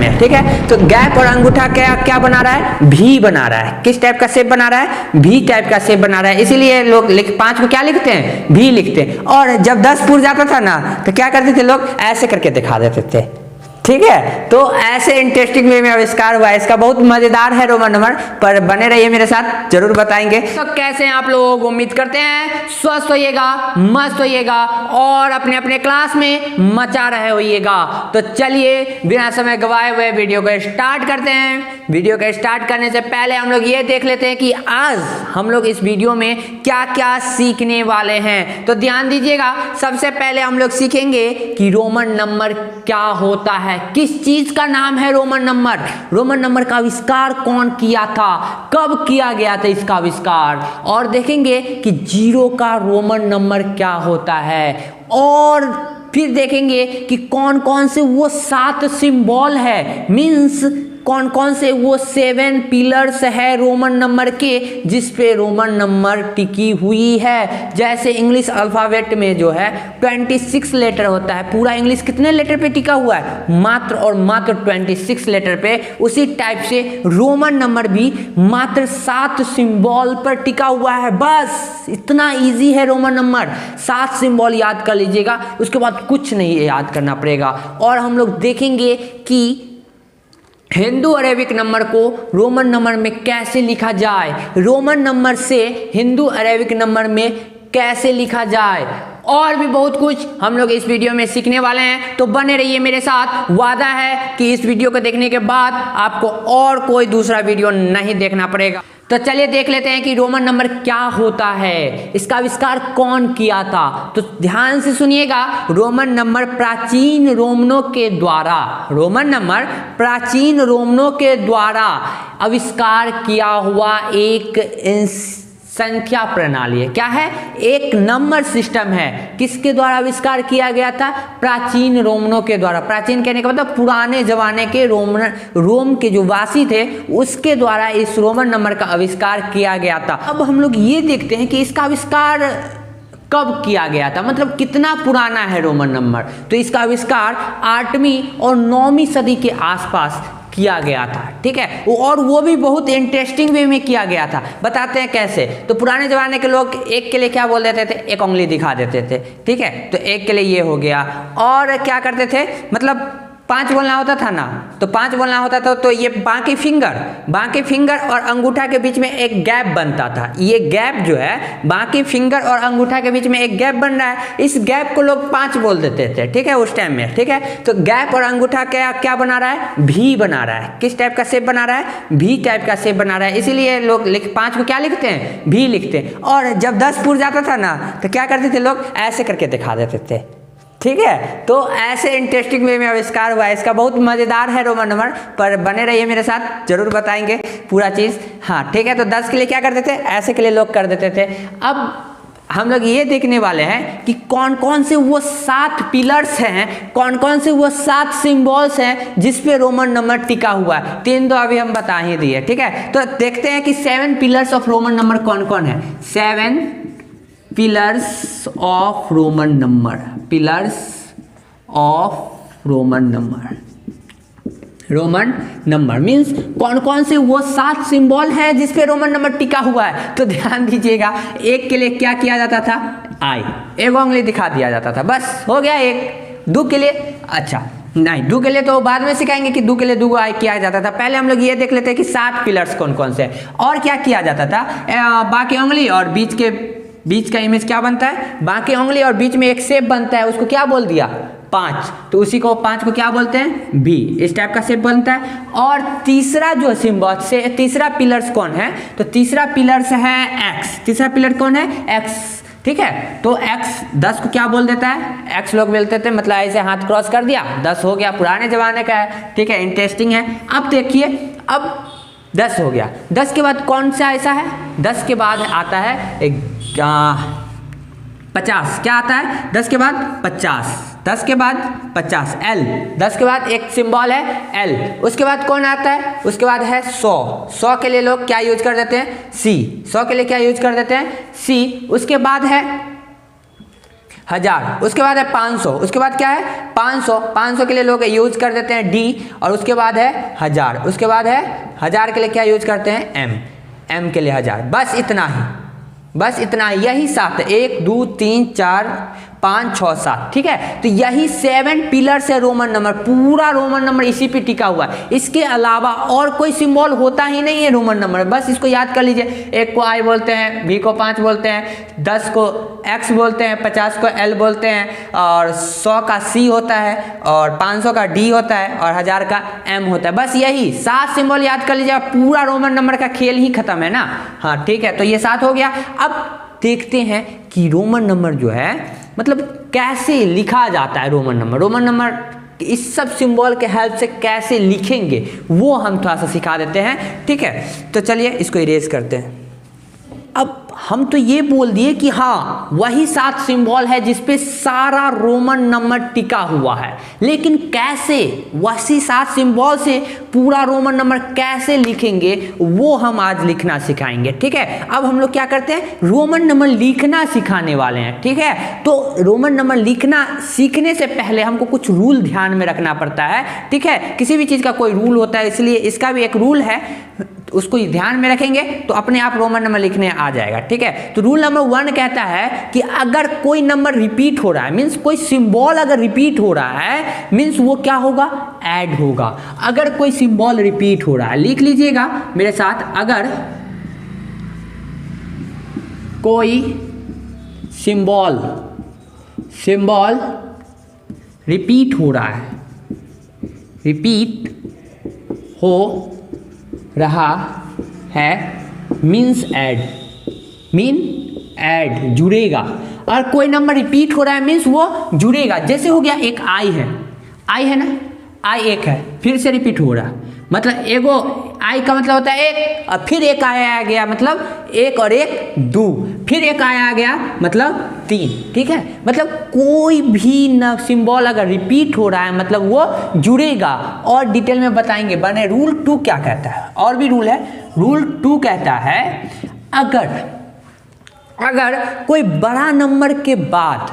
में, ठीक है। तो गैप और अंगूठा क्या क्या बना रहा है, भी बना रहा है। किस टाइप का शेप बना रहा है, भी टाइप का शेप बना रहा है। इसीलिए लोग 5 को क्या लिखते हैं, भी लिखते हैं। और जब 10 पूर जाता था ना तो क्या करते थे लोग, ऐसे करके दिखा देते थे, ठीक है। तो ऐसे इंटरेस्टिंग वे में आविष्कार हुआ है इसका, बहुत मजेदार है रोमन नंबर। पर बने रहिए मेरे साथ, जरूर बताएंगे। तो कैसे हैं आप लोग, उम्मीद करते हैं स्वस्थ होइएगा, मस्त होइएगा और अपने अपने क्लास में मचा रहे होइएगा। तो चलिए बिना समय गवाए हुए वीडियो को स्टार्ट करते हैं। वीडियो को स्टार्ट करने से पहले हम लोग ये देख लेते हैं कि आज हम लोग इस वीडियो में क्या क्या सीखने वाले हैं। तो ध्यान दीजिएगा, सबसे पहले हम लोग सीखेंगे कि रोमन नंबर क्या होता है, किस चीज का नाम है रोमन नंबर, रोमन नंबर का आविष्कार कौन किया था, कब किया गया था इसका आविष्कार, और देखेंगे कि जीरो का रोमन नंबर क्या होता है, और फिर देखेंगे कि कौन कौन से वो 7 सिंबल है, मीन्स कौन कौन से वो 7 पिलर्स है रोमन नंबर के जिस पे रोमन नंबर टिकी हुई है। जैसे इंग्लिश अल्फाबेट में जो है 26 लेटर होता है, पूरा इंग्लिश कितने लेटर पे टिका हुआ है, मात्र और मात्र 26 लेटर पे। उसी टाइप से रोमन नंबर भी मात्र 7 सिंबल पर टिका हुआ है। बस इतना इजी है रोमन नंबर, 7 सिंबल याद कर लीजिएगा, उसके बाद कुछ नहीं याद करना पड़ेगा। और हम लोग देखेंगे कि हिंदू अरेबिक नंबर को रोमन नंबर में कैसे लिखा जाए, रोमन नंबर से हिंदू अरेबिक नंबर में कैसे लिखा जाए, और भी बहुत कुछ हम लोग इस वीडियो में सीखने वाले हैं। तो बने रहिए मेरे साथ, वादा है कि इस वीडियो को देखने के बाद आपको और कोई दूसरा वीडियो नहीं देखना पड़ेगा। तो चलिए देख लेते हैं कि रोमन नंबर क्या होता है, इसका आविष्कार कौन किया था। तो ध्यान से सुनिएगा, रोमन नंबर प्राचीन रोमनों के द्वारा, रोमन नंबर प्राचीन रोमनों के द्वारा आविष्कार किया हुआ एक संख्या प्रणाली है। क्या है, एक नंबर सिस्टम है। किसके द्वारा आविष्कार किया गया था, प्राचीन रोमनों के द्वारा। प्राचीन कहने का मतलब पुराने जमाने के रोम के जो वासी थे उसके द्वारा इस रोमन नंबर का आविष्कार किया गया था। अब हम लोग ये देखते हैं कि इसका आविष्कार कब किया गया था, मतलब कितना पुराना है रोमन नंबर। तो इसका आविष्कार 8वीं और 9वीं सदी के आसपास किया गया था, ठीक है। और वो भी बहुत इंटरेस्टिंग वे में किया गया था। बताते हैं कैसे। तो पुराने जमाने के लोग एक के लिए क्या बोल देते थे, एक उंगली दिखा देते थे, ठीक है। तो एक के लिए ये हो गया, और क्या करते थे, मतलब 5 बोलना होता था ना, तो 5 बोलना होता था तो ये बाकी फिंगर और अंगूठा के बीच में एक गैप बनता था। ये गैप जो है बाकी फिंगर और अंगूठा के बीच में एक गैप बन रहा है, इस गैप को लोग 5 बोल देते थे, ठीक है, उस टाइम में, ठीक है। तो गैप और अंगूठा क्या क्या बना रहा है, भी बना रहा है। किस टाइप का शेप बना रहा है, भी टाइप का शेप बना रहा है। इसीलिए लोग 5 को क्या लिखते हैं, भी लिखते हैं। और जब 10 पूर जाता था ना तो क्या करते थे लोग, ऐसे करके दिखा देते थे, ठीक है। तो ऐसे इंटरेस्टिंग वे में आविष्कार हुआ है इसका, बहुत मजेदार है रोमन नंबर। पर बने रहिए मेरे साथ, जरूर बताएंगे पूरा चीज, हाँ, ठीक है। तो 10 के लिए क्या करते थे, ऐसे के लिए लोग कर देते थे। अब हम लोग ये देखने वाले हैं कि कौन कौन से वो 7 पिलर्स हैं, कौन कौन से वो 7 सिंबल्स हैं जिस पे रोमन नंबर टिका हुआ है। 3 तो अभी हम बता ही दिए, ठीक है। तो देखते हैं कि 7 पिलर्स ऑफ रोमन नंबर कौन कौन है। 7 pillars of Roman number, pillars of Roman number, Roman number means कौन कौन से वो 7 सिंबल है जिस पे रोमन नंबर टिका हुआ है। तो ध्यान दीजिएगा, एक के लिए क्या किया जाता था, आई, एक उंगली दिखा दिया जाता था, बस हो गया एक। 2 के लिए, अच्छा नहीं, 2 के लिए तो बाद में सिखाएंगे कि 2 के लिए 2 आई किया जाता था। पहले हम लोग ये देख लेते हैं कि 7 पिलर्स कौन कौन से हैं। और क्या किया जाता था, बाकी उंगली और बीच का इमेज क्या बनता है, बाकी उंगली और बीच में एक शेप बनता है, उसको क्या बोल दिया, 5। तो उसी को 5 को क्या बोलते हैं, भी, इस टाइप का शेप बनता है। और तीसरा जो सिंबल से तीसरा पिलर्स कौन है, तो तीसरा पिलर्स है एक्स। तीसरा पिलर कौन है, एक्स, ठीक है। तो एक्स 10 को क्या बोल देता है, एक्स लोग बोलते थे, मतलब ऐसे हाथ क्रॉस कर दिया, 10 हो गया, पुराने जमाने का है, ठीक है, इंटरेस्टिंग है। अब देखिए, अब 10 हो गया। 10 के बाद कौन सा ऐसा है, 10 के बाद आता है 50। क्या आता है 10 के बाद, 50। 10 के बाद 50, एल। 10 के बाद एक सिंबल है एल। उसके बाद कौन आता है, उसके बाद है 100। 100 के लिए लोग क्या यूज कर देते हैं, सी। 100 के लिए क्या यूज कर देते हैं, सी। उसके बाद है 1000, उसके बाद है 500, उसके बाद क्या है 500 के लिए लोग यूज कर देते हैं डी, और उसके बाद है 1000, उसके बाद है 1000 के लिए क्या यूज करते हैं एम के लिए 1000। बस इतना ही, बस इतना ही, यही 7 है, 1 2 3 4 5 6 7, ठीक है। तो यही 7 पिलर से रोमन नंबर, पूरा रोमन नंबर इसी पे टिका हुआ है। इसके अलावा और कोई सिंबल होता ही नहीं है रोमन नंबर, बस इसको याद कर लीजिए। 1 को आई बोलते हैं, बी को 5 बोलते हैं, 10 को एक्स बोलते हैं, 50 को एल बोलते हैं, और 100 का सी होता है, और 500 का डी होता है, और 1000 का एम होता है। बस यही 7 सिंबल याद कर लीजिए, पूरा रोमन नंबर का खेल ही खत्म है ना। हाँ ठीक है, तो ये 7 हो गया। अब देखते हैं कि रोमन नंबर जो है मतलब कैसे लिखा जाता है। रोमन नंबर इस सब सिंबल के हेल्प से कैसे लिखेंगे वो हम थोड़ा सा सिखा देते हैं, ठीक है। तो चलिए इसको इरेज करते हैं। अब हम तो ये बोल दिए कि हाँ वही 7 सिंबल है जिसपे सारा रोमन नंबर टिका हुआ है, लेकिन कैसे वही 7 सिंबल से पूरा रोमन नंबर कैसे लिखेंगे वो हम आज लिखना सिखाएंगे, ठीक है। अब हम लोग क्या करते हैं, रोमन नंबर लिखना सिखाने वाले हैं, ठीक है। तो रोमन नंबर लिखना सीखने से पहले हमको कुछ रूल ध्यान में रखना पड़ता है, ठीक है। किसी भी चीज़ का कोई रूल होता है, इसलिए इसका भी एक रूल है, उसको ध्यान में रखेंगे तो अपने आप रोमन नंबर लिखने आ जाएगा, ठीक है। तो रूल नंबर 1 कहता है कि अगर कोई नंबर रिपीट हो रहा है, मीन्स कोई सिंबल अगर रिपीट हो रहा है, मीन्स वो क्या होगा, ऐड होगा। अगर कोई सिंबल रिपीट हो रहा है, लिख लीजिएगा मेरे साथ, अगर कोई सिंबल रिपीट हो रहा है, रिपीट हो रहा है, मीन्स ऐड जुड़ेगा। और कोई नंबर रिपीट हो रहा है मीन्स वो जुड़ेगा। जैसे हो गया एक आई है ना, आई एक है, फिर से रिपीट हो रहा, मतलब एगो आई का मतलब होता है एक, और फिर एक आया आ गया मतलब 1 और 1 2, फिर एक आया आ गया मतलब 3, ठीक है। मतलब कोई भी न सिंबल अगर रिपीट हो रहा है मतलब वो जुड़ेगा। और डिटेल में बताएंगे। बने रूल 2 क्या कहता है, और भी रूल है। रूल 2 कहता है अगर कोई बड़ा नंबर के बाद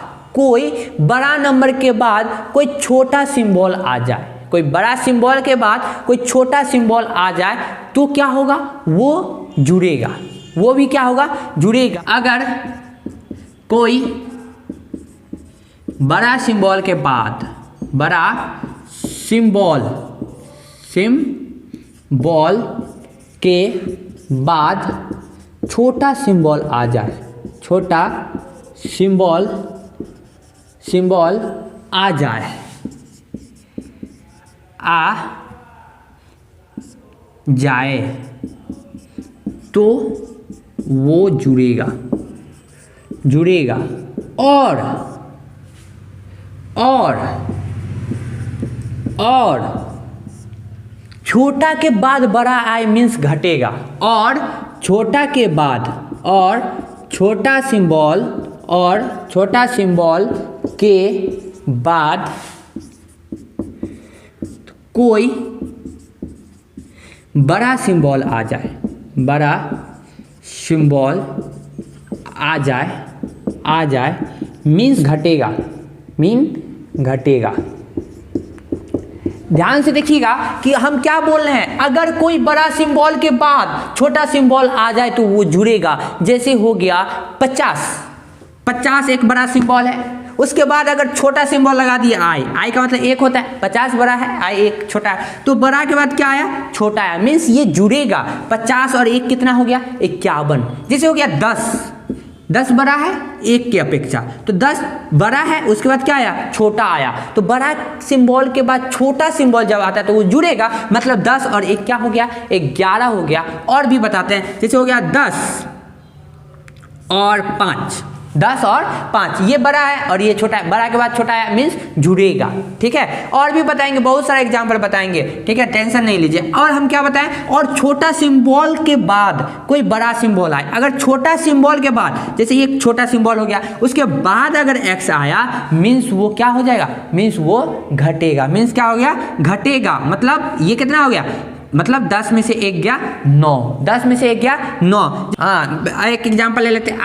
कोई छोटा सिंबल आ जाए, कोई बड़ा सिंबल के बाद कोई छोटा सिंबल आ जाए तो क्या होगा, वो जुड़ेगा, वो भी क्या होगा, जुड़ेगा। अगर कोई बड़ा सिंबल के बाद छोटा सिंबल आ जाए, छोटा सिंबल आ जाए तो वो जुड़ेगा। और छोटा के बाद बड़ा आए मीन्स घटेगा, और छोटा सिंबल के बाद कोई बड़ा सिंबल आ जाए मीन्स घटेगा। ध्यान से देखिएगा कि हम क्या बोल रहे हैं। अगर कोई बड़ा सिंबल के बाद छोटा सिंबल आ जाए तो वो जुड़ेगा। जैसे हो गया 50 एक बड़ा सिंबल है, उसके बाद अगर छोटा सिंबल लगा दिया आई का मतलब 1 होता है, 50 बड़ा है, आई 1 छोटा है, तो बड़ा के बाद क्या आया, छोटा आया, मीन्स ये जुड़ेगा। 50 और 1 कितना हो गया, 51। जैसे हो गया 10 बड़ा है 1 की अपेक्षा, तो 10 बड़ा है, उसके बाद क्या आया, छोटा आया, तो बड़ा सिंबल के बाद छोटा सिंबल जब आता है तो वो जुड़ेगा, मतलब 10 और 1 क्या हो गया, 11 हो गया। और भी बताते हैं, जैसे हो गया 10 और 5, ये बड़ा है और ये छोटा है, बड़ा के बाद छोटा है मीन्स जुड़ेगा, ठीक है। और भी बताएंगे, बहुत सारे एग्जाम्पल बताएंगे, ठीक है, टेंशन नहीं लीजिए। और हम क्या बताएं, और छोटा सिंबल के बाद कोई बड़ा सिंबल आए, अगर छोटा सिंबल के बाद, जैसे ये छोटा सिंबल हो गया, उसके बाद अगर x आया मीन्स वो क्या हो जाएगा, मीन्स वो घटेगा, मीन्स क्या हो गया, घटेगा। मतलब ये कितना हो गया, मतलब 10 में से 1 गया 9, 10 में से 1 गया 9। हाँ, एक एग्जाम्पल ले लेते हैं,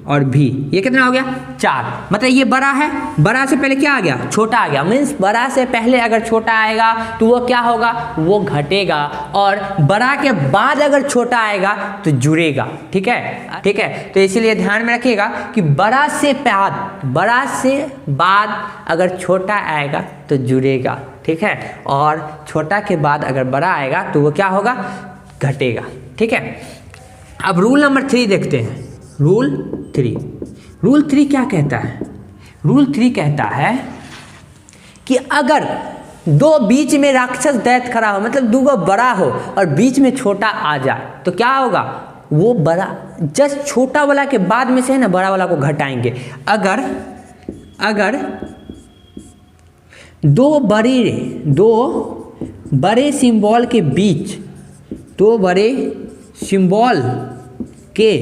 और भी, ये कितना हो गया 4। मतलब ये बड़ा है, बड़ा से पहले क्या आ गया, छोटा आ गया। मीन्स बड़ा से पहले अगर छोटा आएगा तो वो क्या होगा, वो घटेगा, और बड़ा के बाद अगर छोटा आएगा तो जुड़ेगा। ठीक है, ठीक है। तो इसीलिए ध्यान में रखिएगा कि बड़ा से बाद अगर छोटा आएगा तो जुड़ेगा। ठीक है, और छोटा के बाद अगर बड़ा आएगा तो वो क्या होगा, घटेगा। ठीक है, अब रूल नंबर 3 देखते हैं। रूल 3 क्या कहता है? रूल 3 कहता है कि अगर दो बीच में राक्षस दैत्य खड़ा हो, मतलब दो बड़ा हो और बीच में छोटा आ जाए तो क्या होगा, वो बड़ा जस्ट छोटा वाला के बाद में से है ना बड़ा वाला को घटाएंगे। अगर दो बड़े सिंबल के बीच, दो बड़े सिंबल के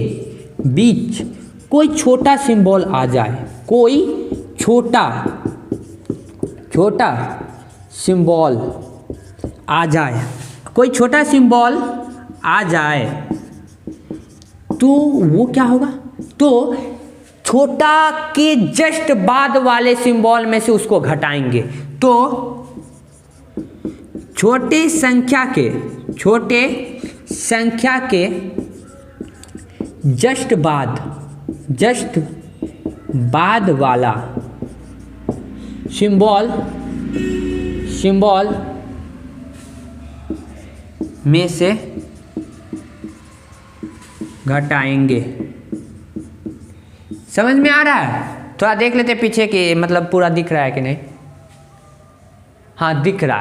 बीच कोई छोटा सिंबल आ जाए, कोई छोटा सिंबल आ जाए, कोई छोटा सिंबल आ जाए तो वो क्या होगा, तो छोटा के जस्ट बाद वाले सिंबल में से उसको घटाएंगे। तो छोटे संख्या के जस्ट बाद वाला सिंबल में से घटाएंगे। समझ में आ रहा है? थोड़ा देख लेते पीछे कि मतलब पूरा दिख रहा है कि नहीं। हाँ, दिख रहा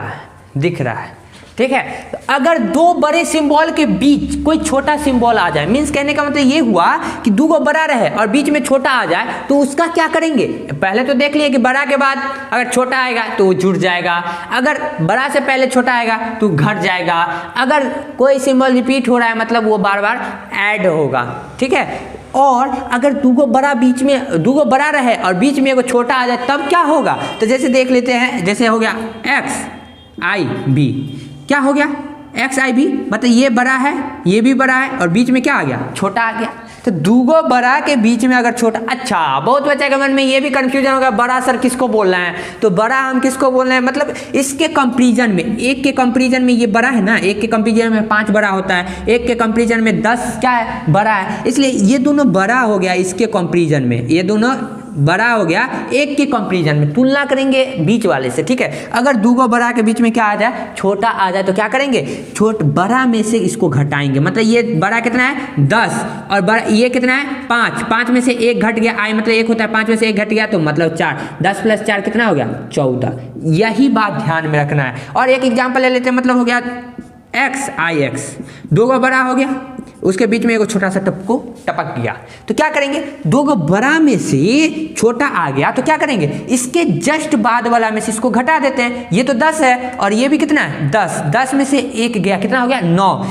है। ठीक है, तो अगर दो बड़े सिंबल के बीच कोई छोटा सिंबल आ जाए, मीन्स कहने का मतलब ये हुआ कि दो बड़ा रहे और बीच में छोटा आ जाए, तो उसका क्या करेंगे। पहले तो देख लिए कि बड़ा के बाद अगर छोटा आएगा तो वो जुड़ जाएगा, अगर बड़ा से पहले छोटा आएगा तो घट जाएगा, अगर कोई सिंबल रिपीट हो रहा है मतलब वो बार बार ऐड होगा। ठीक है, और अगर दो बड़ा रहे और बीच में एगो छोटा आ जाए तब क्या होगा। तो जैसे देख लेते हैं, जैसे हो गया XIB, क्या हो गया XIB, मतलब ये बड़ा है, ये भी बड़ा है और बीच में क्या आ गया, छोटा आ गया। तो दूगो बड़ा के बीच में अगर छोटा, अच्छा बहुत बच्चे के मन में ये भी कंफ्यूजन होगा, बड़ा सर किसको बोल रहे हैं, तो बड़ा हम किसको बोल रहे हैं, मतलब इसके कंपैरिजन में, एक के कंपैरिजन में ये बड़ा है ना, एक के कंपैरिजन में 5 बड़ा होता है, एक के कंपैरिजन में 10 क्या है, बड़ा है, इसलिए ये दोनों बड़ा हो गया इसके कंपैरिजन में, ये दोनों बड़ा हो गया एक के कंपैरिजन में, तुलना करेंगे बीच वाले से। ठीक है, अगर दूगो बड़ा के बीच में क्या आ जाए, छोटा आ जाए तो क्या करेंगे, बड़ा में से इसको घटाएंगे। मतलब ये बड़ा कितना है 10 और बड़ा ये कितना है 5 में से एक घट गया, आई मतलब 1 होता है, 5 में से 1 घट गया तो मतलब 4, 10 + 4 कितना हो गया 14। यही बात ध्यान में रखना है। और एक एग्जाम्पल ले लेते हैं, मतलब हो गया XIX, दो बड़ा हो गया, उसके बीच में एक छोटा सा टपक गया, तो क्या करेंगे, दो बड़ा में से छोटा आ गया तो क्या करेंगे, इसके जस्ट बाद वाला में से इसको घटा देते हैं। ये तो 10 है और ये भी कितना है 10 में से 1 गया, कितना हो गया 9,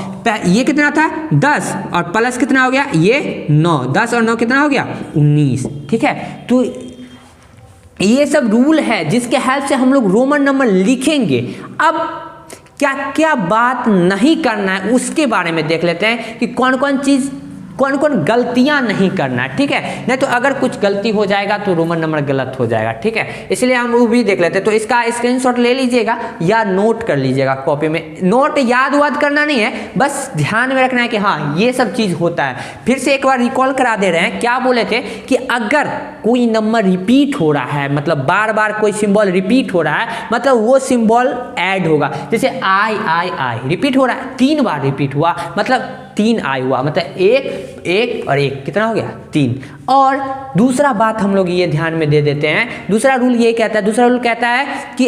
ये कितना था 10 और प्लस कितना हो गया ये 9, 10 और 9 कितना हो गया 19। ठीक है, तो ये सब रूल है जिसके हेल्प से हम लोग रोमन नंबर लिखेंगे। अब क्या क्या बात नहीं करना है उसके बारे में देख लेते हैं कि कौन कौन गलतियां नहीं करना है। ठीक है, नहीं तो अगर कुछ गलती हो जाएगा तो रोमन नंबर गलत हो जाएगा। ठीक है, इसलिए हम वो भी देख लेते हैं। तो इसका स्क्रीनशॉट ले लीजिएगा या नोट कर लीजिएगा कॉपी में। नोट याद करना नहीं है, बस ध्यान में रखना है कि हाँ ये सब चीज होता है। फिर से एक बार रिकॉल करा दे रहे हैं, क्या बोले थे कि अगर कोई नंबर रिपीट हो रहा है, मतलब बार बार कोई सिंबल रिपीट हो रहा है, मतलब वो सिंबल ऐड होगा। जैसे आई रिपीट हो रहा है, 3 बार रिपीट हुआ मतलब 3 आई हुआ, मतलब 1 और 1 कितना हो गया 3। और दूसरा बात हम लोग ये ध्यान में दे देते हैं, दूसरा रूल ये कहता है कि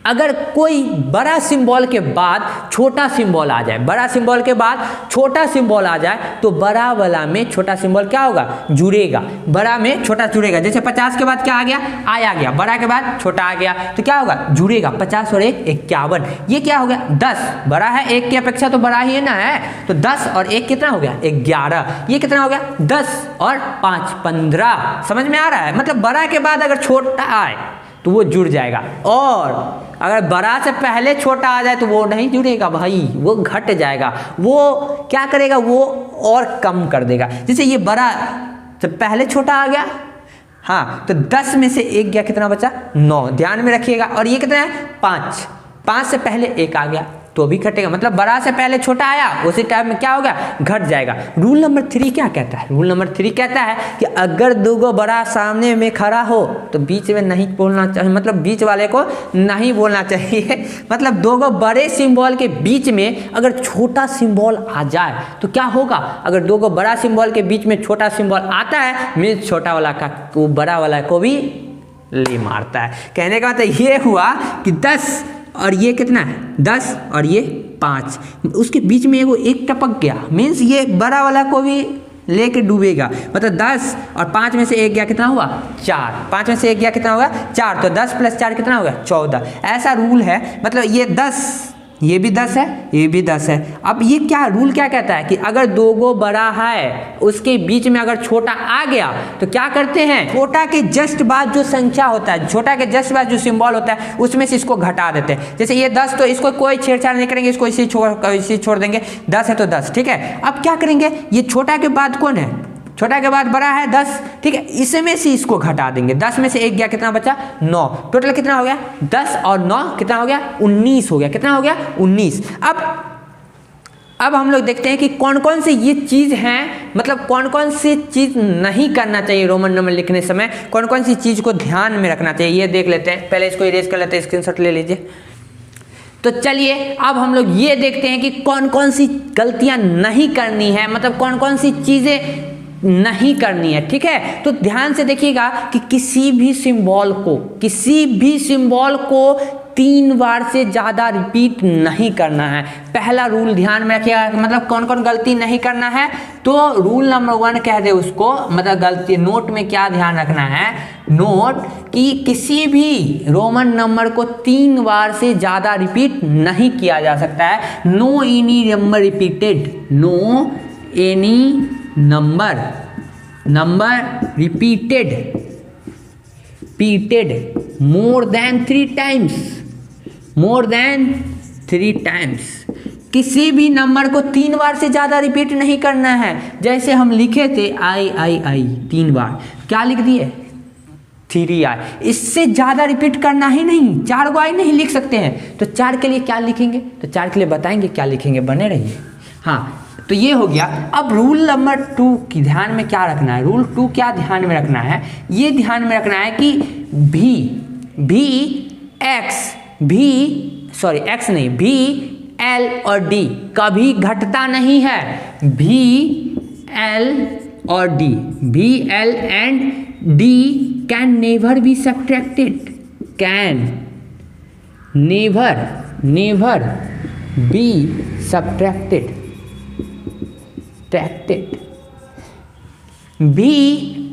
अगर कोई बड़ा सिंबल के बाद छोटा सिंबल आ जाए, बड़ा सिंबल के बाद छोटा सिंबल आ जाए तो बड़ा वाला में छोटा सिंबल क्या होगा, जुड़ेगा, बड़ा में छोटा जुड़ेगा। जैसे 50 के बाद क्या आ गया, आई आ गया, बड़ा के बाद छोटा आ गया तो क्या होगा, जुड़ेगा। 50 और 1 51, ये क्या हो गया 10, बड़ा है 1 की अपेक्षा तो बड़ा ही है ना, है तो 10 और 1 कितना हो गया 11, ये कितना हो गया 10 और 5 15। समझ में आ रहा है, मतलब बड़ा के बाद अगर छोटा आए तो वो जुड़ जाएगा, और अगर बड़ा से पहले छोटा आ जाए तो वो नहीं जुड़ेगा भाई, वो घट जाएगा। वो क्या करेगा, वो और कम कर देगा। जैसे ये बड़ा तो पहले छोटा आ गया, हाँ, तो 10 में से 1 गया, कितना बचा 9, ध्यान में रखिएगा। और ये कितना है 5, 5 से पहले 1 आ गया तो भी घटेगा, मतलब बड़ा से पहले छोटा आया उसी टाइम में क्या हो गया, घट जाएगा। रूल नंबर 3 क्या कहता है, रूल नंबर 3 कहता है कि अगर दो बड़ा सामने में खड़ा हो तो बीच में नहीं बोलना चाहिए, मतलब बीच वाले को नहीं बोलना चाहिए। मतलब 2 बड़े सिंबल के बीच में अगर छोटा सिंबल आ जाए तो क्या होगा, अगर 2 बड़ा सिंबल के बीच में छोटा सिंबल आता है मीन्स छोटा वाला का वो बड़ा वाला को भी ले मारता है। कहने का मतलब ये हुआ कि 10 और ये कितना है 10 और ये 5, उसके बीच में वो 1 टपक गया मीन्स ये बड़ा वाला को भी लेके डूबेगा। मतलब 10 और 5 में से 1 गया, कितना हुआ 4, 5 में से 1 गया, कितना होगा 4, तो 10 + 4 कितना होगा 14। ऐसा रूल है, मतलब ये 10, ये भी 10 है, ये भी 10 है। अब ये क्या रूल क्या कहता है कि अगर 2 बड़ा है उसके बीच में अगर छोटा आ गया तो क्या करते हैं, छोटा के जस्ट बाद जो संख्या होता है, छोटा के जस्ट बाद जो सिंबल होता है उसमें से इसको घटा देते हैं। जैसे ये 10 तो इसको कोई छेड़छाड़ नहीं करेंगे, इसको इसी छोड़ देंगे, 10 है तो 10, ठीक है। अब क्या करेंगे, ये छोटा के बाद कौन है, छोटा के बाद बड़ा है 10, ठीक है, इसमें से इसको घटा देंगे। 10 में से 1 गया, कितना बचा 9, टोटल कितना हो गया 10 और 9 कितना हो गया 19 हो गया, कितना हो गया 19। अब हम लोग देखते हैं कि कौन कौन से ये चीज़ हैं, मतलब कौन कौन सी चीज़ नहीं करना चाहिए रोमन नंबर लिखने समय, कौन कौन सी चीज़ को ध्यान में रखना चाहिए, ये देख लेते हैं। पहले इसको इरेज कर लेते हैं, स्क्रीनशॉट ले लीजिए। तो चलिए अब हम लोग ये देखते हैं कि कौन कौन सी गलतियां नहीं करनी है, मतलब कौन कौन सी चीज़ें नहीं करनी है, ठीक है। तो ध्यान से देखिएगा कि किसी भी सिंबल को 3 बार से ज़्यादा रिपीट नहीं करना है। पहला रूल ध्यान में रखिएगा, मतलब कौन कौन गलती नहीं करना है। तो रूल नंबर 1 कह दे उसको, मतलब गलती नोट में क्या ध्यान रखना है, नोट कि किसी भी रोमन नंबर को 3 बार से ज़्यादा रिपीट नहीं किया जा सकता है। No any number repeated, no any number repeated more than 3 times, किसी भी नंबर को 3 बार से ज़्यादा रिपीट नहीं करना है। जैसे हम लिखे थे आई 3 बार, क्या लिख दिए 3i, इससे ज़्यादा रिपीट करना ही नहीं, 4 को आई नहीं लिख सकते हैं। तो 4 के लिए क्या लिखेंगे, तो 4 के लिए बताएंगे क्या लिखेंगे, बने रहिए। हाँ, तो ये हो गया। अब रूल नंबर 2 की ध्यान में क्या रखना है, रूल 2 क्या ध्यान में रखना है, ये ध्यान में रखना है कि भी एल और डी कभी घटता नहीं है। भी L and D can never be subtracted, can never be subtracted. भी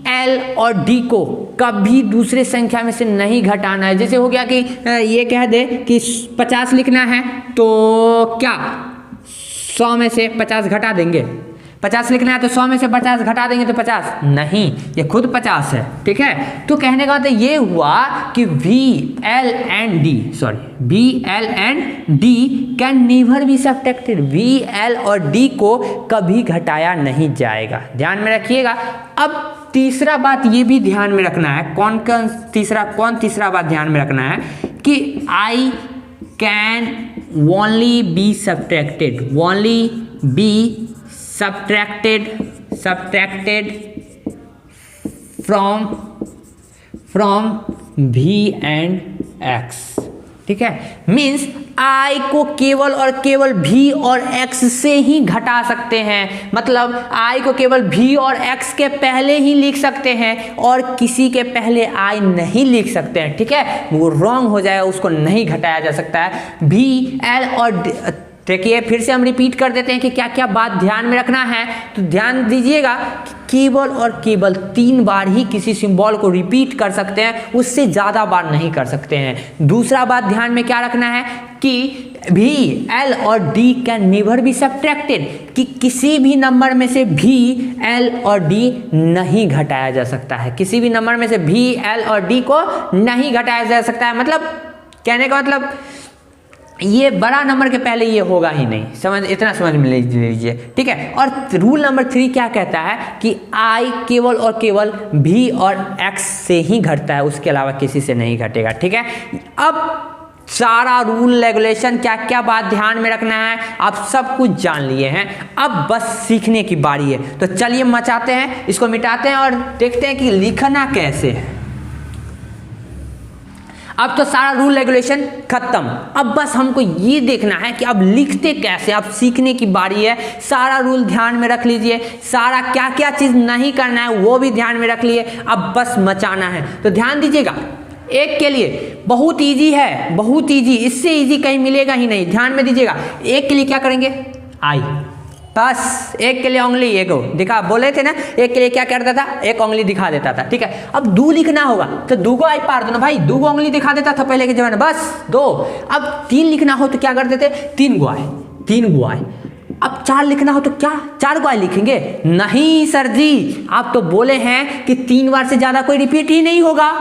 एल और डी को कभी दूसरे संख्या में से नहीं घटाना है। जैसे हो गया कि ये कह दे कि 50 लिखना है तो क्या 100 में से 50 घटा देंगे, 50 लिखना है तो 100 में से 50 घटा देंगे तो 50 नहीं, ये खुद 50 है, ठीक है। तो कहने का मतलब ये हुआ कि V L and D can never be subtracted, V L और डी को कभी घटाया नहीं जाएगा, ध्यान में रखिएगा। अब तीसरा बात ये भी ध्यान में रखना है, कौन तीसरा बात ध्यान में रखना है कि I can only be subtracted from भी एंड एक्स, ठीक है। मीन्स आई को केवल और केवल भी और एक्स से ही घटा सकते हैं, मतलब आई को केवल भी और एक्स के पहले ही लिख सकते हैं और किसी के पहले आई नहीं लिख सकते हैं, ठीक है। वो रॉन्ग हो जाएगा, उसको नहीं घटाया जा सकता है। भी एल और देखिए फिर से हम रिपीट कर देते हैं कि क्या क्या बात ध्यान में रखना है। तो ध्यान दीजिएगा कि केवल और केवल 3 बार ही किसी सिंबल को रिपीट कर सकते हैं, उससे ज़्यादा बार नहीं कर सकते हैं। दूसरा बात ध्यान में क्या रखना है कि भी एल और D can never be subtracted, कि किसी भी नंबर में से भी एल और डी नहीं घटाया जा सकता है, किसी भी नंबर में से भी एल और डी को नहीं घटाया जा सकता है। मतलब कहने का मतलब ये बड़ा नंबर के पहले ये होगा ही नहीं, समझ, इतना समझ में लीजिए, ठीक है। और रूल नंबर 3 क्या कहता है कि आई केवल और केवल v और x से ही घटता है, उसके अलावा किसी से नहीं घटेगा, ठीक है। अब सारा रूल रेगुलेशन क्या क्या बात ध्यान में रखना है आप सब कुछ जान लिए हैं, अब बस सीखने की बारी है। तो चलिए मचाते हैं, इसको मिटाते हैं और देखते हैं कि लिखना कैसे है। अब तो सारा रूल रेगुलेशन खत्म, अब बस हमको ये देखना है कि अब लिखते कैसे, अब सीखने की बारी है। सारा रूल ध्यान में रख लीजिए, सारा क्या क्या चीज़ नहीं करना है वो भी ध्यान में रख लिए, अब बस मचाना है। तो ध्यान दीजिएगा, एक के लिए बहुत इजी है, बहुत इजी, इससे इजी कहीं मिलेगा ही नहीं, ध्यान में दीजिएगा। एक के लिए क्या करेंगे, आई, बस एक के लिए उंगली एगो दिखा, बोले थे ना एक के लिए क्या करता था, एक उंगली दिखा देता था, ठीक है। अब दो लिखना होगा तो दूगो आई पार दो ना भाई, दूगो उंगली दिखा देता था पहले के जमाने, बस दो। अब 3 लिखना हो तो क्या करते थे, 3 गो आई, 3 गो आई। अब 4 लिखना हो तो क्या 4 गो आई लिखेंगे, नहीं सर जी, आप तो बोले हैं कि 3 बार से ज्यादा कोई रिपीट ही नहीं होगा।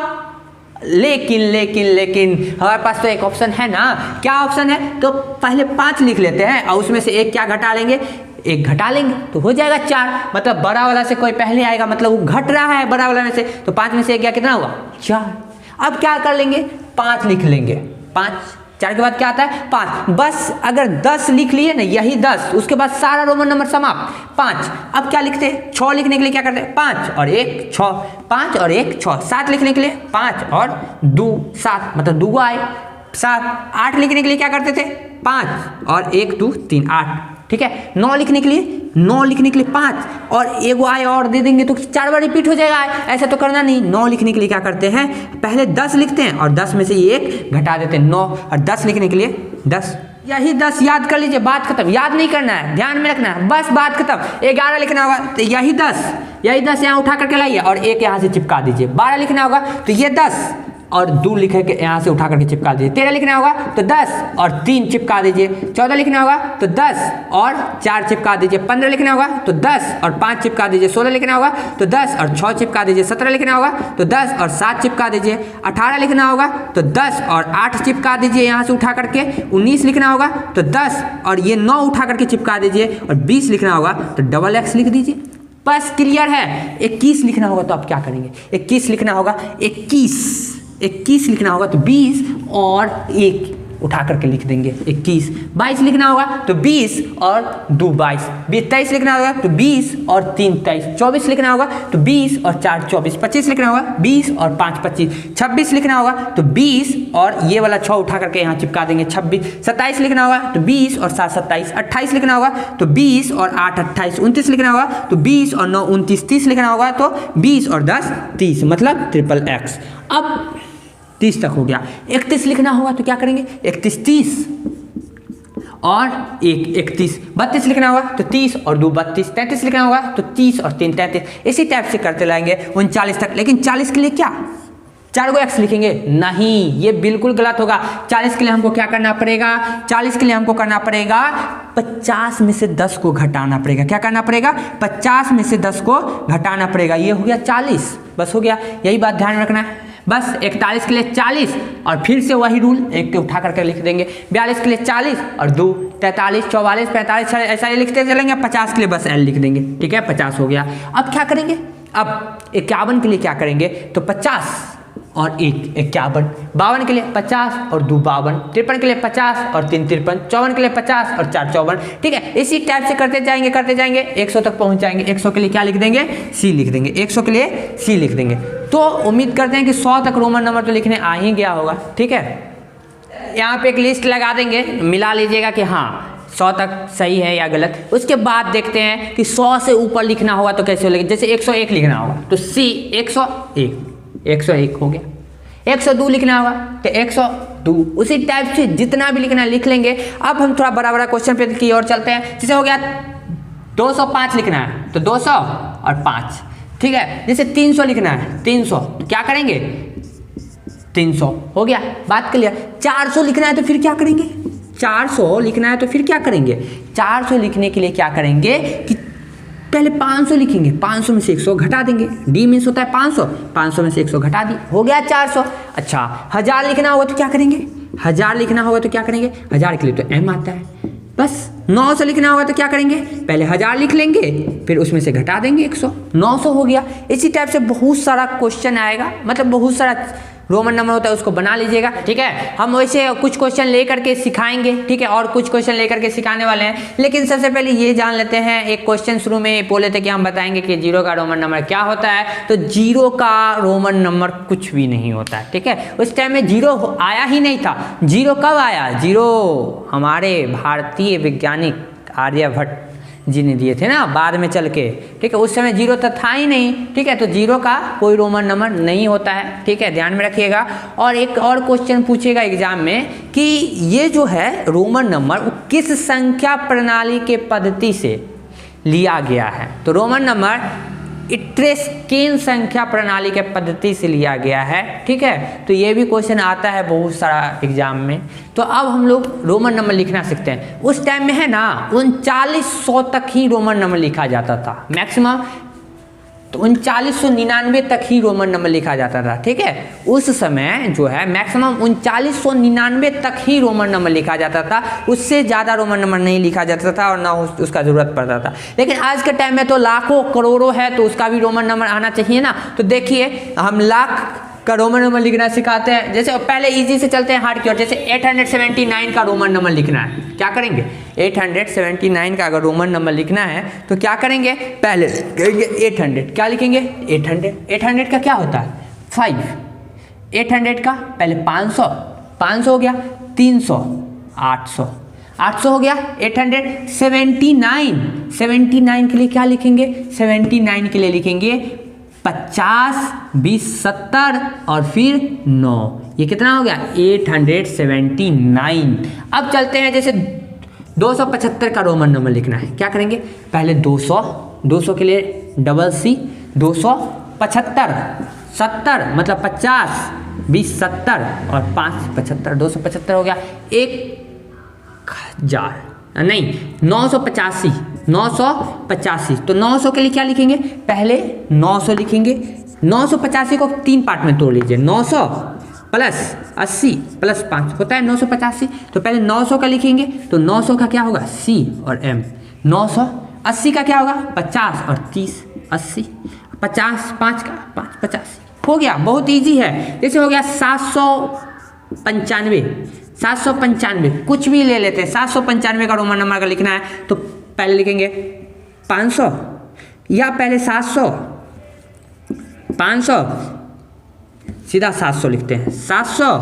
लेकिन लेकिन लेकिन हमारे पास तो एक ऑप्शन है ना, क्या ऑप्शन है, तो पहले 5 लिख लेते हैं और उसमें से एक क्या घटा लेंगे, एक घटा लेंगे तो हो जाएगा 4, मतलब बड़ा वाला से कोई पहले आएगा, मतलब वो घट रहा है बड़ा वाला में से, तो 5 में से एक गया कितना हुआ, 4। अब क्या कर लेंगे, 5 लिख लेंगे, 5, 4 के बाद क्या आता है 5, बस अगर 10 लिख लिए ना, यही 10, उसके बाद सारा रोमन नंबर समाप्त 5। अब क्या लिखते हैं, 6 लिखने के लिए क्या करते हैं, 5 और 1 6, 5 और 1 6, 7 लिखने के लिए 5 और 2 7, मतलब 2 आए 7। 8 लिखने के लिए क्या करते थे, 5 और 1 2 3 8, ठीक है। 9 लिखने के लिए 5 और एगो आए और दे देंगे तो 4 बार रिपीट हो जाएगा आए, ऐसा तो करना नहीं। 9 लिखने के लिए क्या करते हैं, पहले 10 लिखते हैं और 10 में से 1 घटा देते हैं 9, और 10 लिखने के लिए 10, यही 10 याद कर लीजिए, बात खत्म, याद नहीं करना है, ध्यान में रखना है, बस बात खत्म। 11 लिखना होगा तो यही 10 यहाँ उठा करके लाइए और 1 यहाँ से चिपका दीजिए। 12 लिखना होगा तो ये 10 और 2 लिखे के यहाँ से उठा करके चिपका दीजिए। 13 लिखना होगा तो 10 और 3 चिपका दीजिए। 14 लिखना होगा तो 10 और 4 चिपका दीजिए। 15 लिखना होगा तो 10 और 5 चिपका दीजिए। 16 लिखना होगा तो 10 और 6 चिपका दीजिए। 17 लिखना होगा तो 10 और 7 चिपका दीजिए। 18 लिखना होगा तो 10 और 8 चिपका दीजिए यहाँ से उठा करके। 19 लिखना होगा तो 10 और ये 9 उठा करके चिपका दीजिए। और 20 लिखना होगा तो XX लिख दीजिए। बस क्लियर है। 21 लिखना होगा तो आप क्या करेंगे, 21 लिखना होगा 21 लिखना होगा तो 20 और 1 उठा करके लिख देंगे 21। 22 लिखना होगा तो 20 और 2 22। 23 लिखना होगा तो 20 और 3 23। 24 लिखना होगा तो 20 और 4 24। 25 लिखना होगा 20 और 5 25। 26 लिखना होगा तो 20 और ये वाला 6 उठा करके यहाँ चिपका देंगे 26। 27 लिखना होगा तो 20 और 7 27। 28 लिखना होगा तो 20 और 8 28। 29 लिखना होगा तो 20 और 9 29। 30 लिखना होगा तो 20 और 10 30, मतलब XXX। अब 30 तक हो गया। 31 लिखना होगा तो क्या करेंगे, 31 30 और 1 31। 32 लिखना होगा तो 30 और 2 32। 33 लिखना होगा तो 30 और 3 33। इसी टाइप से करते लाएंगे 39 तक। लेकिन 40 के लिए क्या 4 को X लिखेंगे, नहीं, ये बिल्कुल गलत होगा। 40 के लिए हमको क्या करना पड़ेगा, 40 के लिए हमको करना पड़ेगा 50 में से 10 को घटाना पड़ेगा। क्या करना पड़ेगा, 50 में से 10 को घटाना पड़ेगा। ये हो गया 40, बस हो गया। यही बात ध्यान में रखना है। बस 41 के लिए 40 और फिर से वही रूल एक के उठा करके लिख देंगे। 42 के लिए 40 और 2 43 44 45 ऐसा ही लिखते चलेंगे। 50 के लिए बस L लिख देंगे, ठीक है, 50 हो गया। अब क्या करेंगे, अब 51 के लिए क्या करेंगे तो 50 और 1 51। 52 के लिए 50 और 2 52। 53 के लिए 50 और 3 53। 54 के लिए 50 और 4 54, ठीक है। इसी टाइप से करते जाएंगे 100 तक पहुंच जाएंगे। 100 के लिए क्या लिख देंगे, C लिख देंगे। 100 के लिए C लिख देंगे। तो उम्मीद करते हैं कि 100 तक रोमन नंबर तो लिखने आ ही गया होगा, ठीक है। यहाँ पे एक लिस्ट लगा देंगे, मिला लीजिएगा कि हाँ 100 तक सही है या गलत। उसके बाद देखते हैं कि 100 से ऊपर लिखना होगा तो कैसे लिखेंगे। जैसे 101 लिखना होगा तो C 101 हो गया। 102 लिखना होगा तो 102। उसी टाइप से जितना भी लिखना लिख लेंगे। अब हम थोड़ा बड़ा क्वेश्चन पे की ओर चलते हैं। जैसे हो गया 205 लिखना है तो 200 और 5, ठीक है। जैसे 300 लिखना है 300 तो क्या करेंगे 300 हो गया, बात क्लियर। 400 लिखना है तो फिर क्या करेंगे, 400 लिखना है तो फिर क्या करेंगे। 400 लिखने के लिए क्या करेंगे कि पहले 500 लिखेंगे, 500 में से 100 घटा देंगे। D मीन्स होता है 500, 500 में से 100 घटा दी, हो गया 400। अच्छा 1000 लिखना होगा तो क्या करेंगे, 1000 लिखना होगा तो क्या करेंगे, 1000 के लिए तो m आता है। बस 900 लिखना होगा तो क्या करेंगे, पहले 1000 लिख लेंगे, फिर उसमें से घटा देंगे 100, 900 हो गया। इसी टाइप से बहुत सारा क्वेश्चन आएगा, मतलब बहुत सारा रोमन नंबर होता है, उसको बना लीजिएगा, ठीक है। हम वैसे कुछ क्वेश्चन लेकर के सिखाएंगे, ठीक है, और कुछ क्वेश्चन लेकर के सिखाने वाले हैं। लेकिन सबसे पहले ये जान लेते हैं, एक क्वेश्चन शुरू में बोले थे कि हम बताएंगे कि 0 का रोमन नंबर क्या होता है। तो 0 का रोमन नंबर कुछ भी नहीं होता है, ठीक है। उस टाइम में 0 आया ही नहीं था। 0 कब आया, 0 हमारे भारतीय वैज्ञानिक आर्यभट्ट जी ने दिए थे ना, बाद में चल के, ठीक है। उस समय 0 तो था ही नहीं, ठीक है। तो 0 का कोई रोमन नंबर नहीं होता है, ठीक है, ध्यान में रखिएगा। और एक और क्वेश्चन पूछेगा एग्जाम में कि ये जो है रोमन नंबर वो किस संख्या प्रणाली के पद्धति से लिया गया है। तो रोमन नंबर इट्रेस्केन संख्या प्रणाली के पद्धति से लिया गया है, ठीक है। तो ये भी क्वेश्चन आता है बहुत सारा एग्जाम में। तो अब हम लोग रोमन नंबर लिखना सीखते हैं। उस टाइम में है ना 3900 तक ही रोमन नंबर लिखा जाता था मैक्सिमम, तो 3999 तक ही रोमन नंबर लिखा जाता था, ठीक है। उस समय जो है मैक्सिमम 3999 तक ही रोमन नंबर लिखा जाता था, उससे ज़्यादा रोमन नंबर नहीं लिखा जाता था और ना उसका ज़रूरत पड़ता था। लेकिन आज के टाइम में तो लाखों करोड़ों है, तो उसका भी रोमन नंबर आना चाहिए ना। तो देखिए हम लाख का रोमन नंबर लिखना सिखाते हैं। जैसे पहले इजी से चलते हैं हार्ड की ओर। जैसे 879 का रोमन नंबर लिखना है, क्या करेंगे, 879 का अगर रोमन नंबर लिखना है तो क्या करेंगे, पहले 800 क्या लिखेंगे, 800 का क्या होता है 5, 800 का पहले 500 हो गया, 300, 800 हो गया, 879 के लिए क्या लिखेंगे, 79 के लिए लिखेंगे 50, 20, 70 और फिर 9, ये कितना हो गया 879। अब चलते हैं जैसे 275 का रोमन नंबर लिखना है, क्या करेंगे, पहले 200 के लिए डबल C, 275, 70 मतलब 50, 20, 70 और 5, 75, 275 हो गया। 1000 नहीं 985, तो 900 के लिए क्या लिखेंगे, पहले 900 लिखेंगे। 985 को 3 पार्ट में तोड़ लीजिए, 900 प्लस 80 प्लस 5 होता है 985। तो पहले 900 का लिखेंगे, तो 900 का क्या होगा C और M, 980 का क्या होगा 50 और 30, 80, 50, 5 का 5, 85 हो गया। बहुत इजी है। जैसे हो गया 795, कुछ भी ले लेते हैं। 795 का रोमन नंबर का लिखना है तो पहले लिखेंगे 500 या पहले 700, 500 सीधा 700 लिखते हैं, 700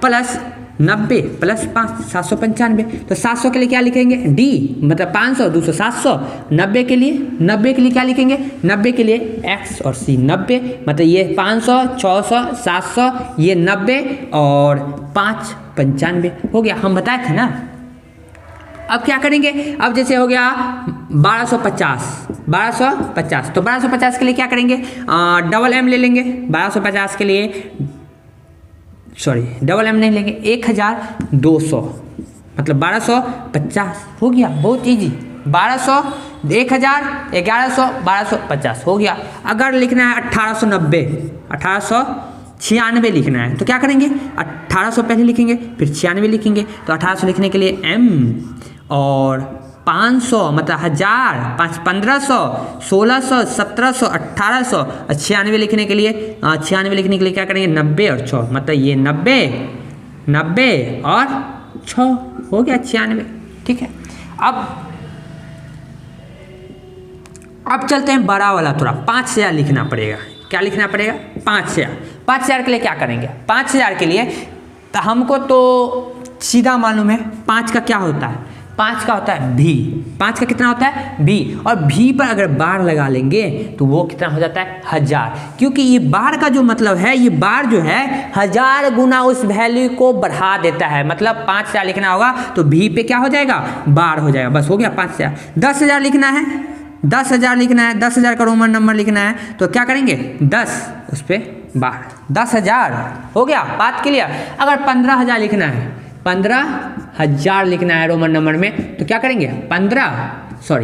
प्लस 90 प्लस 5, 795। तो 700 के लिए क्या लिखेंगे, D मतलब 500, 200, 700। 90 के लिए क्या लिखेंगे, 90 के लिए X और C, 90 मतलब ये 500, 600, 700, ये 90 और 5, 95 हो गया। हम बताए थे ना। अब क्या करेंगे, अब जैसे हो गया 1250, तो 1250 के लिए क्या करेंगे, डबल M ले लेंगे। 1250 के लिए डबल M नहीं लेंगे, 1200 मतलब 1250 हो गया। बहुत इजी, 1200, 1000, 1100, 1250 हो गया। अगर लिखना है 1896 लिखना है तो क्या करेंगे, 1800 पहले लिखेंगे फिर 96 लिखेंगे। तो 1800 लिखने के लिए M और 500 मतलब 1000, 5 1500, 1600, 1700, 1800 और 96 लिखने के लिए क्या करेंगे, 90 और 6 मतलब ये 90 और 6 हो गया 96, ठीक है। अब चलते हैं बड़ा वाला, थोड़ा 5000 लिखना पड़ेगा। क्या लिखना पड़ेगा, 5000 के लिए क्या करेंगे, 5000 के लिए तो हमको तो सीधा मालूम है 5 का क्या होता है, 5 का होता है भी, 5 का कितना होता है भी, और भी पर अगर बार लगा लेंगे तो वो कितना हो जाता है 1000, क्योंकि ये बार का जो मतलब है, ये बार जो है 1000 गुना उस वैल्यू को बढ़ा देता है। मतलब 5000 लिखना होगा तो भी पे क्या हो जाएगा, बार हो जाएगा, बस हो गया 5000। 10000 लिखना है, 10,000 का रोमन नंबर लिखना है तो क्या करेंगे, 10 उस पर बार, 10,000 हो गया, बात क्लियर। अगर 15,000 लिखना है, 15,000 लिखना है रोमन नंबर में तो क्या करेंगे, 15, 10 और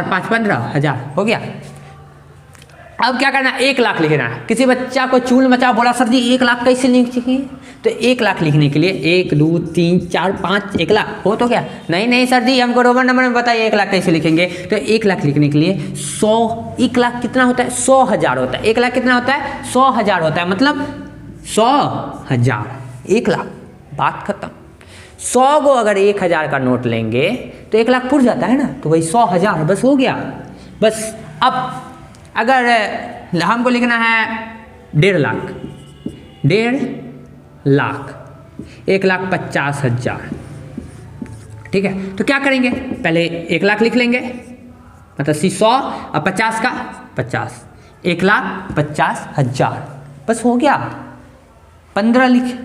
5 15,000 हो गया। अब क्या करना है, 1 लाख लिखना है। किसी बच्चा को चूल मचा बोला सर जी 1 लाख कैसे लिखिए, तो 1 लाख लिखने के लिए 1 2 3 4 5 1 लाख हो तो क्या? नहीं सर जी, हमको रोमन नंबर में बताइए 1 लाख कैसे लिखेंगे। तो 1 लाख लिखने के लिए 1 लाख कितना होता है? 100,000 होता है। 1 लाख कितना होता है? 100,000 होता है, मतलब 100,000 1 लाख, बात खत्म। 100 को अगर 1,000 का नोट लेंगे तो 1 लाख पुर जाता है ना, तो वही 100,000 बस हो गया। बस अब अगर हमको लिखना है 1.5 लाख, 1.5 लाख 1,50,000, ठीक है। तो क्या करेंगे, पहले 1 लाख लिख लेंगे, मतलब 100 और 50 का 50, 1,50,000 बस हो गया। 15 लिख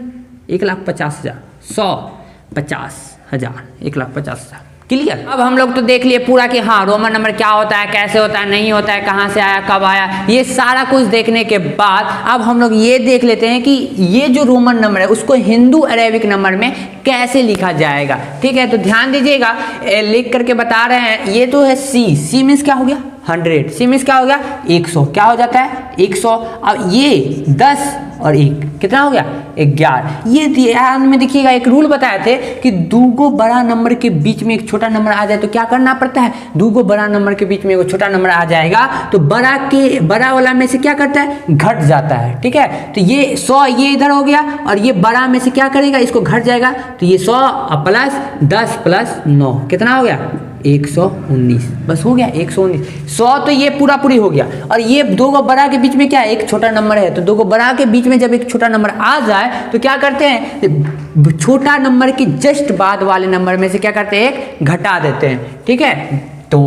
1,50,000, 100 50,000, 1,50,000, क्लियर। अब हम लोग तो देख लिए पूरा कि हाँ रोमन नंबर क्या होता है, कैसे होता है, नहीं होता है, कहाँ से आया, कब आया, ये सारा कुछ देखने के बाद अब हम लोग ये देख लेते हैं कि ये जो रोमन नंबर है उसको हिंदू अरेबिक नंबर में कैसे लिखा जाएगा, ठीक है। तो ध्यान दीजिएगा, लिख करके बता रहे हैं। ये तो है सी मीन्स क्या हो गया 100, सी मीन्स क्या हो गया 100, क्या हो जाता है 100। अब ये 10 और 1 कितना हो गया 11। ये ध्यान में देखिएगा, एक रूल बताए थे कि दो बड़ा नंबर के बीच में एक छोटा नंबर आ जाए तो क्या करना पड़ता है, दो बड़ा नंबर के बीच में एक छोटा नंबर आ जाएगा तो बड़ा वाला में से क्या करता है, घट जाता है, ठीक है। तो ये 100 ये इधर हो गया और ये बड़ा में से क्या करेगा, इसको घट जाएगा, तो ये 100 प्लस 10 प्लस 9 कितना हो गया 119, बस हो गया 119। 100 तो ये पूरा पूरी हो गया। और ये दो को बड़ा के बीच में क्या है, एक छोटा नंबर है, तो दो को बड़ा के बीच में जब एक छोटा नंबर आ जाए तो क्या करते हैं, छोटा नंबर के जस्ट बाद वाले नंबर में से क्या करते हैं, एक घटा देते हैं, ठीक है। तो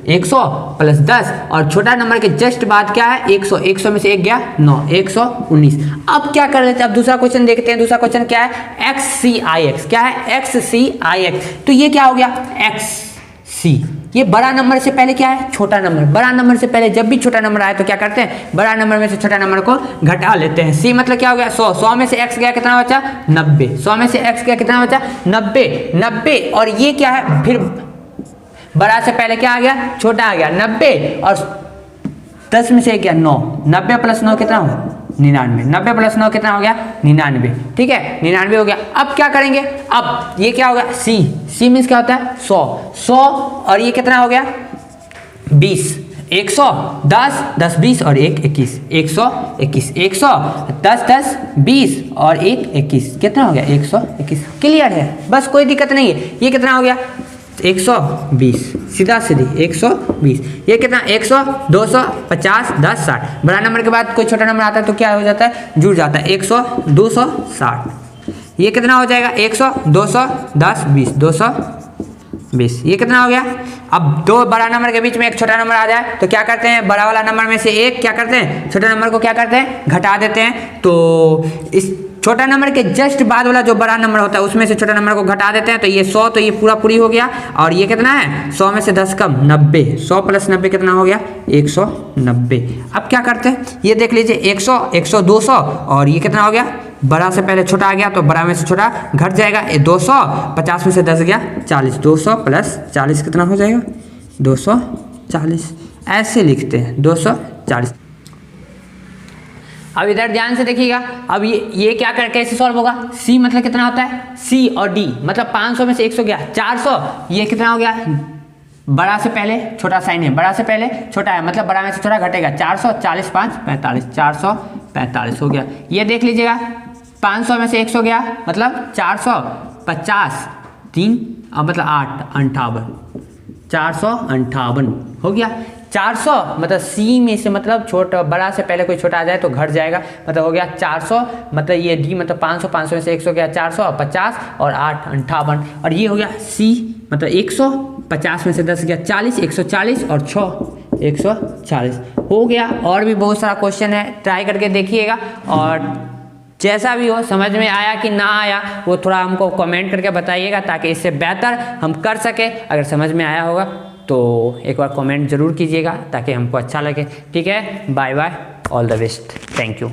100 प्लस 10 और छोटा नंबर के जस्ट बाद क्या है 100, 100 में से 1 गया 9, 119। अब क्या कर लेते हैं, अब दूसरा क्वेश्चन देखते हैं। दूसरा क्वेश्चन क्या है, XCIX, क्या है XCIX। तो ये क्या हो गया XC, ये बड़ा नंबर से पहले क्या है, छोटा नंबर। बड़ा नंबर से पहले जब भी छोटा नंबर आए तो क्या करते हैं, बड़ा नंबर में से छोटा नंबर को घटा लेते हैं। C मतलब क्या हो गया 100, 100 में से x गया कितना बचा 90, 100 में से x गया कितना बचा 90। और ये क्या है, फिर बड़ा से पहले क्या आ गया, छोटा आ गया 90 और 10 में से एक गया 9, 90 प्लस 9 कितना हो 99, 90 प्लस 9 कितना हो गया 99, ठीक है 99 हो गया। अब क्या करेंगे, अब ये क्या होगा C मीन्स क्या होता है 100 और ये कितना हो गया 20, 100 10 10 20 और 1 21, 121, 100 10 10 20 और 1 21 कितना हो गया 121, क्लियर है, बस कोई दिक्कत नहीं है। ये कितना हो गया 120, सीधा सीधी 120। ये कितना 100 200 50 10 60, बड़ा नंबर के बाद कोई छोटा नंबर आता है तो क्या हो जाता है, जुड़ जाता है 100 200 60। ये कितना हो जाएगा 100 200 10 20 220। ये कितना हो गया। अब दो बड़ा नंबर के बीच में एक छोटा नंबर आ जाए तो क्या करते हैं, बड़ा वाला नंबर में से एक क्या करते हैं, छोटा नंबर को क्या करते हैं घटा देते हैं। तो इस छोटा नंबर के जस्ट बाद वाला जो बड़ा नंबर होता है उसमें से छोटा नंबर को घटा देते हैं। तो ये 100 तो ये पूरा पूरी हो गया। और ये कितना है 100 में से 10 कम 90, 100 प्लस 90 कितना हो गया 190। अब क्या करते हैं, ये देख लीजिए 100 100 200 और ये कितना हो गया, बड़ा से पहले छोटा आ गया तो बड़ा में से छोटा घट जाएगा 200, 50 में से 10 गया 40, 200 प्लस 40 कितना हो जाएगा 240। ऐसे लिखते हैं 240। अब इधर ध्यान से देखिएगा, अब ये क्या कर कैसे सॉल्व होगा, C मतलब कितना होता है C और D मतलब 500 में से 100 गया 400। ये कितना हो गया, बड़ा से पहले छोटा साइन है, बड़ा से पहले छोटा है मतलब बड़ा में से छोटा घटेगा 400, 40 5 45, 445 हो गया। ये देख लीजिएगा 500 में से 100 गया मतलब 450 3 मतलब 8 58, 458 हो गया। 400 मतलब C में से मतलब छोटा बड़ा से पहले कोई छोटा आ जाए तो घट जाएगा, मतलब हो गया 400। मतलब ये D मतलब 500, 500 में से 100 गया 450 और 8 58। और ये हो गया C मतलब 100, 50 में से 10 गया 40, 140 और 6 140 हो गया। और भी बहुत सारा क्वेश्चन है, ट्राई करके देखिएगा। और जैसा भी हो, समझ में आया कि ना आया वो थोड़ा हमको कमेंट करके बताइएगा ताकि इससे बेहतर हम कर सके। अगर समझ में आया होगा तो एक बार कमेंट ज़रूर कीजिएगा ताकि हमको अच्छा लगे। ठीक है, bye bye, all the best, thank you.